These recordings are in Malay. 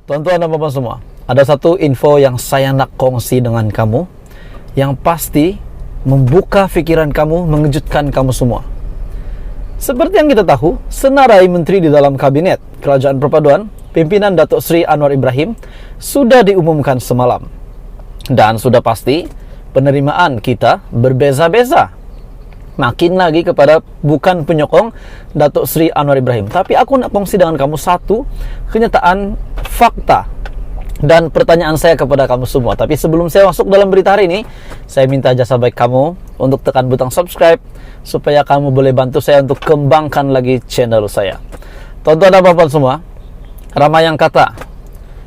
Tuan-tuan dan puan semua, ada satu info yang saya nak kongsi dengan kamu yang pasti membuka fikiran kamu, mengejutkan kamu semua. Seperti yang kita tahu, senarai menteri di dalam kabinet Kerajaan Perpaduan, pimpinan Datuk Seri Anwar Ibrahim sudah diumumkan semalam. Dan sudah pasti penerimaan kita berbeza-beza. Makin lagi kepada bukan penyokong Datuk Seri Anwar Ibrahim. Tapi aku nak kongsi dengan kamu satu kenyataan fakta dan pertanyaan saya kepada kamu semua. Tapi sebelum saya masuk dalam berita hari ini, saya minta jasa baik kamu untuk tekan butang subscribe supaya kamu boleh bantu saya untuk kembangkan lagi channel saya. Tuan-tuan dan puan semua, ramai yang kata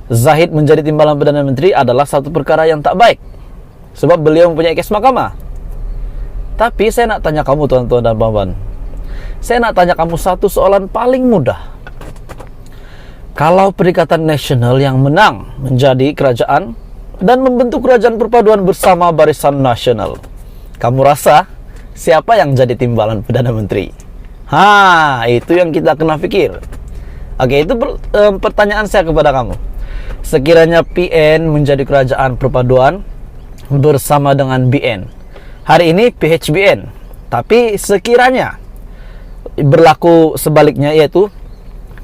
Zahid menjadi timbalan Perdana Menteri adalah satu perkara yang tak baik sebab beliau mempunyai kes mahkamah. Tapi saya nak tanya kamu tuan-tuan dan puan-puan, saya nak tanya kamu satu soalan paling mudah. Kalau Perikatan Nasional yang menang menjadi kerajaan dan membentuk kerajaan perpaduan bersama Barisan Nasional, kamu rasa siapa yang jadi timbalan Perdana Menteri? Itu yang kita kena fikir. Oke, itu pertanyaan saya kepada kamu. Sekiranya PN menjadi kerajaan perpaduan bersama dengan BN, hari ini PHBN, tapi sekiranya berlaku sebaliknya, yaitu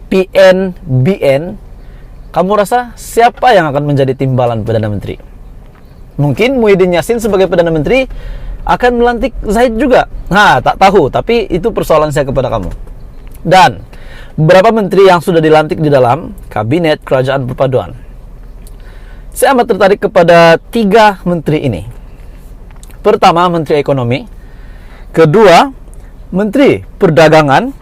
PN-BN, kamu rasa siapa yang akan menjadi timbalan Perdana Menteri? Mungkin Muhyiddin Yassin sebagai Perdana Menteri akan melantik Zahid juga. Tak tahu, tapi itu persoalan saya kepada kamu. Dan beberapa menteri yang sudah dilantik di dalam Kabinet Kerajaan Perpaduan, saya amat tertarik kepada 3 menteri ini. Pertama, Menteri Ekonomi. Kedua, Menteri Perdagangan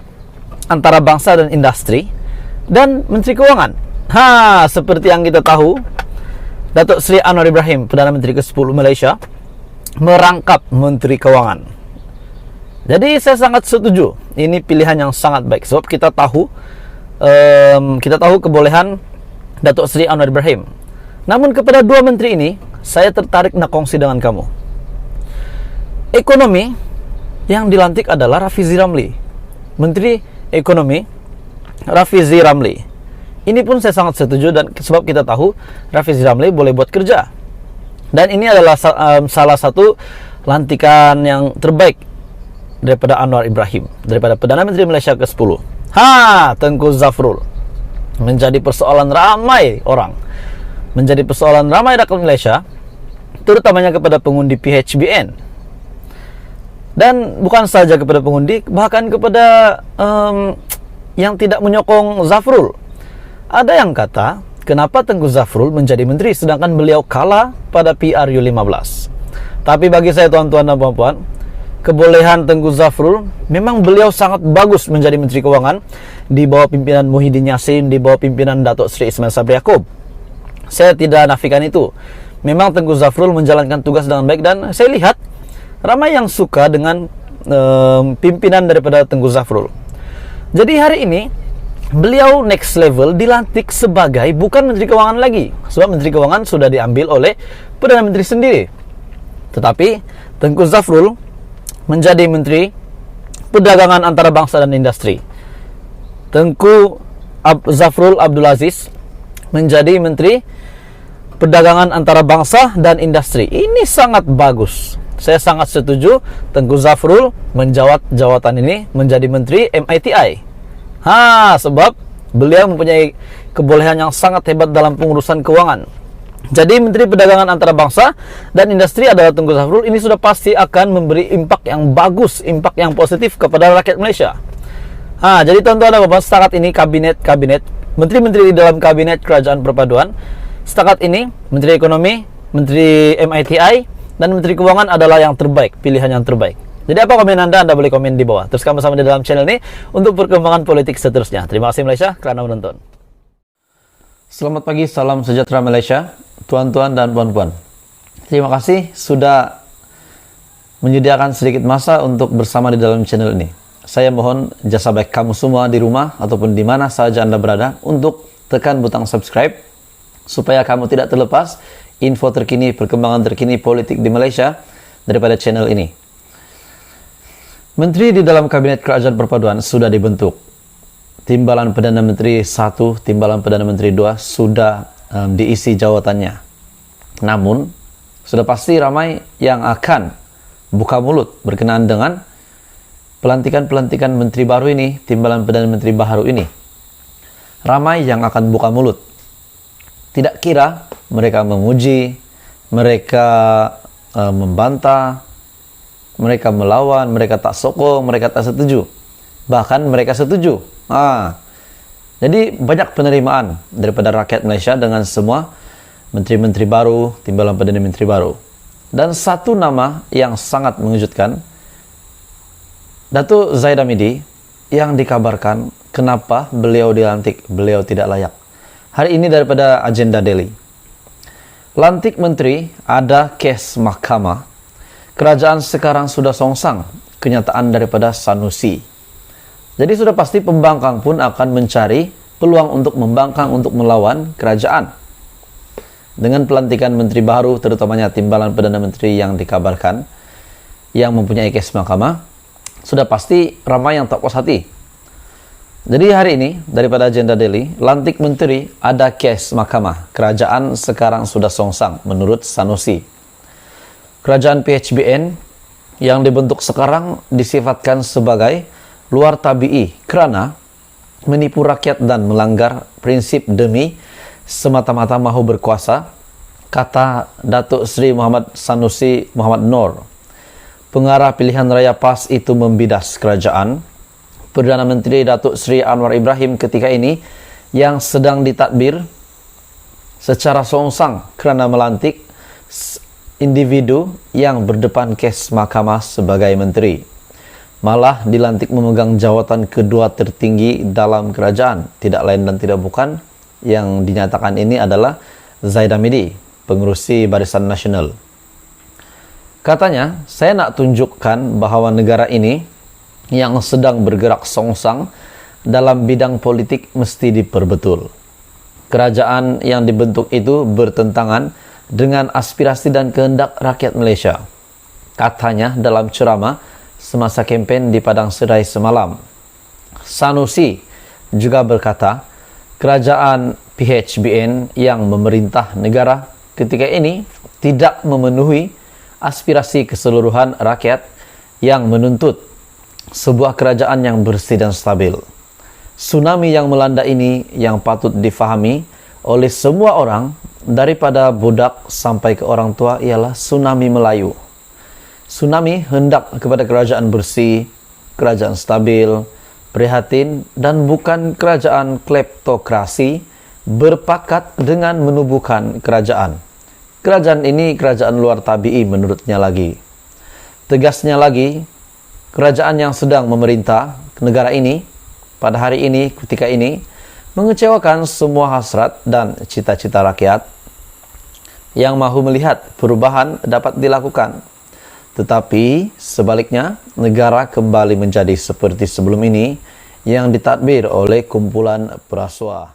antara bangsa dan industri. Dan Menteri Keuangan. Seperti yang kita tahu, Datuk Seri Anwar Ibrahim, Perdana Menteri ke-10 Malaysia, merangkap Menteri Keuangan. Jadi saya sangat setuju. Ini pilihan yang sangat baik sebab kita tahu kebolehan Datuk Seri Anwar Ibrahim. Namun kepada 2 menteri ini, saya tertarik nak kongsi dengan kamu. Ekonomi yang dilantik adalah Rafizi Ramli, Menteri Ekonomi Rafizi Ramli. Ini pun saya sangat setuju, dan sebab kita tahu Rafizi Ramli boleh buat kerja. Dan ini adalah salah satu lantikan yang terbaik daripada Anwar Ibrahim, daripada Perdana Menteri Malaysia ke-10. Tengku Zafrul menjadi persoalan ramai orang, menjadi persoalan ramai rakyat Malaysia, terutamanya kepada pengundi PHBN. Dan bukan saja kepada pengundi, bahkan kepada yang tidak menyokong Zafrul. Ada yang kata, kenapa Tengku Zafrul menjadi menteri sedangkan beliau kalah pada PRU15? Tapi bagi saya tuan-tuan dan puan-puan, kebolehan Tengku Zafrul, memang beliau sangat bagus menjadi Menteri Keuangan di bawah pimpinan Muhyiddin Yassin, di bawah pimpinan Datuk Seri Ismail Sabri Yaakob. Saya tidak nafikan itu. Memang Tengku Zafrul menjalankan tugas dengan baik, dan saya lihat ramai yang suka dengan pimpinan daripada Tengku Zafrul. Jadi hari ini beliau next level dilantik sebagai bukan Menteri Keuangan lagi, sebab Menteri Keuangan sudah diambil oleh Perdana Menteri sendiri. Tetapi Tengku Zafrul menjadi Menteri Perdagangan antara bangsa dan industri. Tengku Zafrul Abdul Aziz menjadi Menteri Perdagangan antara bangsa dan industri. Ini sangat bagus. Saya sangat setuju Tengku Zafrul menjawat jawatan ini menjadi Menteri MITI. Sebab beliau mempunyai kebolehan yang sangat hebat dalam pengurusan keuangan. Jadi Menteri Perdagangan antara bangsa dan industri adalah Tengku Zafrul. Ini sudah pasti akan memberi impak yang bagus, impak yang positif kepada rakyat Malaysia. Jadi tuan-tuan dan puan, setakat ini kabinet menteri-menteri di dalam Kabinet Kerajaan Perpaduan, setakat ini Menteri Ekonomi, Menteri MITI, dan Menteri Keuangan adalah yang terbaik, pilihan yang terbaik. Jadi apa komen Anda? Anda boleh komen di bawah. Teruskan bersama di dalam channel ini untuk perkembangan politik seterusnya. Terima kasih Malaysia kerana menonton. Selamat pagi, salam sejahtera Malaysia, tuan-tuan dan puan-puan. Terima kasih sudah menyediakan sedikit masa untuk bersama di dalam channel ini. Saya mohon jasa baik kamu semua di rumah ataupun di mana saja Anda berada untuk tekan butang subscribe supaya kamu tidak terlepas info terkini, perkembangan terkini politik di Malaysia daripada channel ini. Menteri di dalam Kabinet Kerajaan Perpaduan sudah dibentuk. Timbalan Perdana Menteri 1, Timbalan Perdana Menteri 2 sudah diisi jawatannya. Namun, sudah pasti ramai yang akan buka mulut berkenaan dengan pelantikan-pelantikan menteri baru ini, Timbalan Perdana Menteri baru ini. Ramai yang akan buka mulut. Tidak kira mereka memuji, mereka membantah, mereka melawan, mereka tak sokong, mereka tak setuju. Bahkan mereka setuju. Jadi banyak penerimaan daripada rakyat Malaysia dengan semua menteri-menteri baru, Timbalan Perdana Menteri baru. Dan satu nama yang sangat mengejutkan, Datuk Zaid Hamidi, yang dikabarkan kenapa beliau dilantik, beliau tidak layak. Hari ini daripada agenda Daily. Lantik menteri, ada kes mahkamah. Kerajaan sekarang sudah songsang kenyataan daripada Sanusi. Jadi sudah pasti pembangkang pun akan mencari peluang untuk membangkang, untuk melawan kerajaan. Dengan pelantikan menteri baru, terutamanya Timbalan Perdana Menteri yang dikabarkan, yang mempunyai kes mahkamah, sudah pasti ramai yang tak puas hati. Jadi hari ini, daripada agenda Daily, lantik menteri, ada kes mahkamah. Kerajaan sekarang sudah songsang, menurut Sanusi. Kerajaan PHBN yang dibentuk sekarang disifatkan sebagai luar tabi'i kerana menipu rakyat dan melanggar prinsip demi semata-mata mahu berkuasa, kata Datuk Seri Muhammad Sanusi Muhammad Noor. Pengarah pilihan raya PAS itu membidas kerajaan. Perdana Menteri Datuk Seri Anwar Ibrahim ketika ini yang sedang ditadbir secara songsang kerana melantik individu yang berdepan kes mahkamah sebagai menteri. Malah dilantik memegang jawatan kedua tertinggi dalam kerajaan. Tidak lain dan tidak bukan, yang dinyatakan ini adalah Zaid Hamidi, pengerusi Barisan Nasional. Katanya, saya nak tunjukkan bahawa negara ini yang sedang bergerak songsang dalam bidang politik mesti diperbetul. Kerajaan yang dibentuk itu bertentangan dengan aspirasi dan kehendak rakyat Malaysia. Katanya dalam ceramah semasa kempen di Padang Serai semalam. Sanusi juga berkata, kerajaan PHBN yang memerintah negara ketika ini tidak memenuhi aspirasi keseluruhan rakyat yang menuntut sebuah kerajaan yang bersih dan stabil. Tsunami yang melanda ini yang patut difahami oleh semua orang, daripada budak sampai ke orang tua, ialah tsunami Melayu. Tsunami hendak kepada kerajaan bersih, kerajaan stabil, prihatin, dan bukan kerajaan kleptokrasi berpakat dengan menubuhkan kerajaan. Kerajaan ini kerajaan luar tabi'i menurutnya lagi. Tegasnya lagi, kerajaan yang sedang memerintah negara ini pada hari ini, ketika ini, mengecewakan semua hasrat dan cita-cita rakyat yang mahu melihat perubahan dapat dilakukan. Tetapi sebaliknya, negara kembali menjadi seperti sebelum ini yang ditadbir oleh kumpulan perasuah.